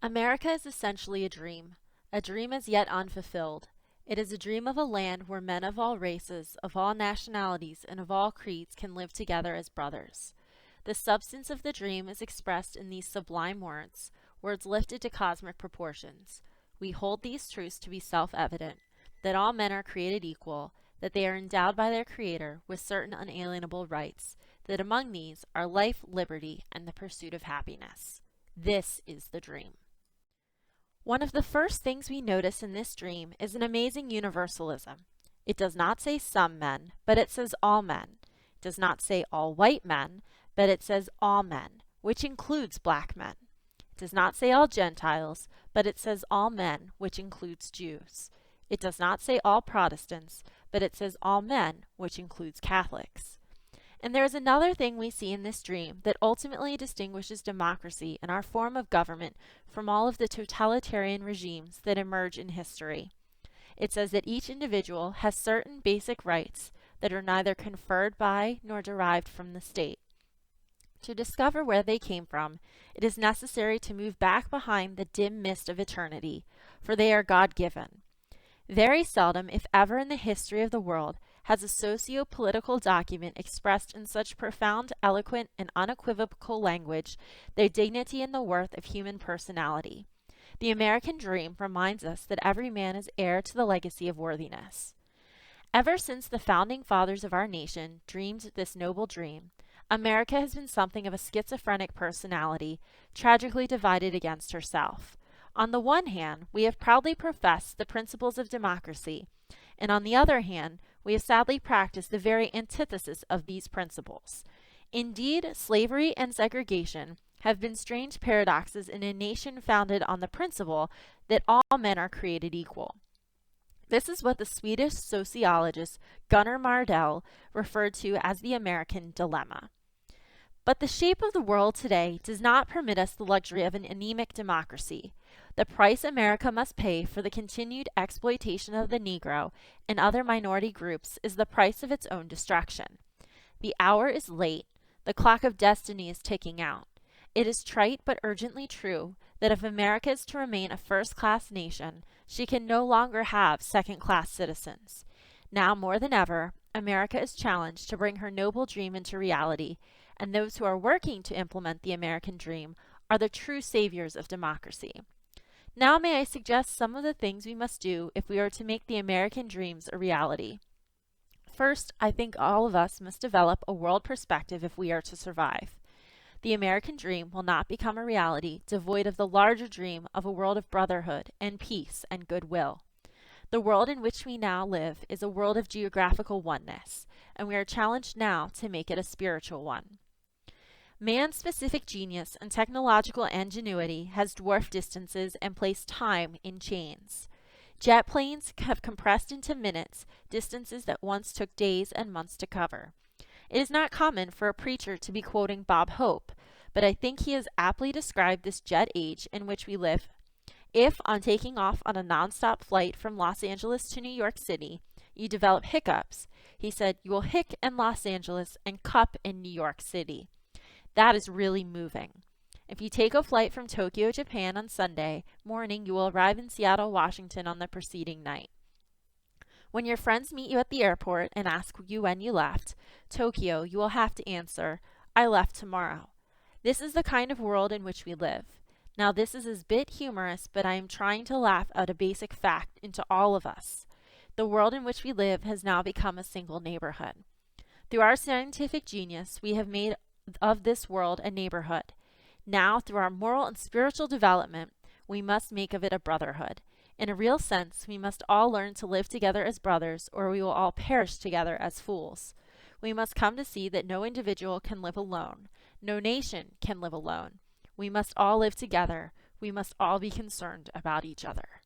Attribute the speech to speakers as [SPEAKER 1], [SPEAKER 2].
[SPEAKER 1] America is essentially a dream as yet unfulfilled. It is a dream of a land where men of all races, of all nationalities, and of all creeds can live together as brothers. The substance of the dream is expressed in these sublime words, words lifted to cosmic proportions. We hold these truths to be self-evident, that all men are created equal, that they are endowed by their Creator with certain unalienable rights, that among these are life, liberty, and the pursuit of happiness. This is the dream. One of the first things we notice in this dream is an amazing universalism. It does not say some men, but it says all men. It does not say all white men, but it says all men, which includes black men. It does not say all Gentiles, but it says all men, which includes Jews. It does not say all Protestants, but it says all men, which includes Catholics. And there is another thing we see in this dream that ultimately distinguishes democracy and our form of government from all of the totalitarian regimes that emerge in history. It says that each individual has certain basic rights that are neither conferred by nor derived from the state. To discover where they came from, it is necessary to move back behind the dim mist of eternity, for they are God-given. Very seldom, if ever in the history of the world, has a socio-political document expressed in such profound, eloquent, and unequivocal language the dignity and the worth of human personality. The American dream reminds us that every man is heir to the legacy of worthiness. Ever since the founding fathers of our nation dreamed this noble dream, America has been something of a schizophrenic personality, tragically divided against herself. On the one hand, we have proudly professed the principles of democracy, and on the other hand, we have sadly practiced the very antithesis of these principles. Indeed, slavery and segregation have been strange paradoxes in a nation founded on the principle that all men are created equal. This is what the Swedish sociologist Gunnar Myrdal referred to as the American dilemma. But the shape of the world today does not permit us the luxury of an anemic democracy. The price America must pay for the continued exploitation of the Negro and other minority groups is the price of its own destruction. The hour is late. The clock of destiny is ticking out. It is trite but urgently true that if America is to remain a first-class nation, she can no longer have second-class citizens. Now more than ever, America is challenged to bring her noble dream into reality, and those who are working to implement the American dream are the true saviors of democracy. Now may I suggest some of the things we must do if we are to make the American dreams a reality. First, I think all of us must develop a world perspective if we are to survive. The American dream will not become a reality devoid of the larger dream of a world of brotherhood and peace and goodwill. The world in which we now live is a world of geographical oneness, and we are challenged now to make it a spiritual one. Man's specific genius and technological ingenuity has dwarfed distances and placed time in chains. Jet planes have compressed into minutes distances that once took days and months to cover. It is not common for a preacher to be quoting Bob Hope, but I think he has aptly described this jet age in which we live. If, on taking off on a nonstop flight from Los Angeles to New York City, you develop hiccups, he said, you will hic in Los Angeles and cup in New York City. That is really moving. If you take a flight from Tokyo, Japan on Sunday morning, you will arrive in Seattle, Washington on the preceding night. When your friends meet you at the airport and ask you when you left Tokyo, you will have to answer, I left tomorrow. This is the kind of world in which we live. Now this is a bit humorous, but I am trying to laugh out a basic fact into all of us. The world in which we live has now become a single neighborhood. Through our scientific genius, we have made of this world a neighborhood. Now, through our moral and spiritual development, we must make of it a brotherhood. In a real sense, we must all learn to live together as brothers, or we will all perish together as fools. We must come to see that no individual can live alone. No nation can live alone. We must all live together. We must all be concerned about each other.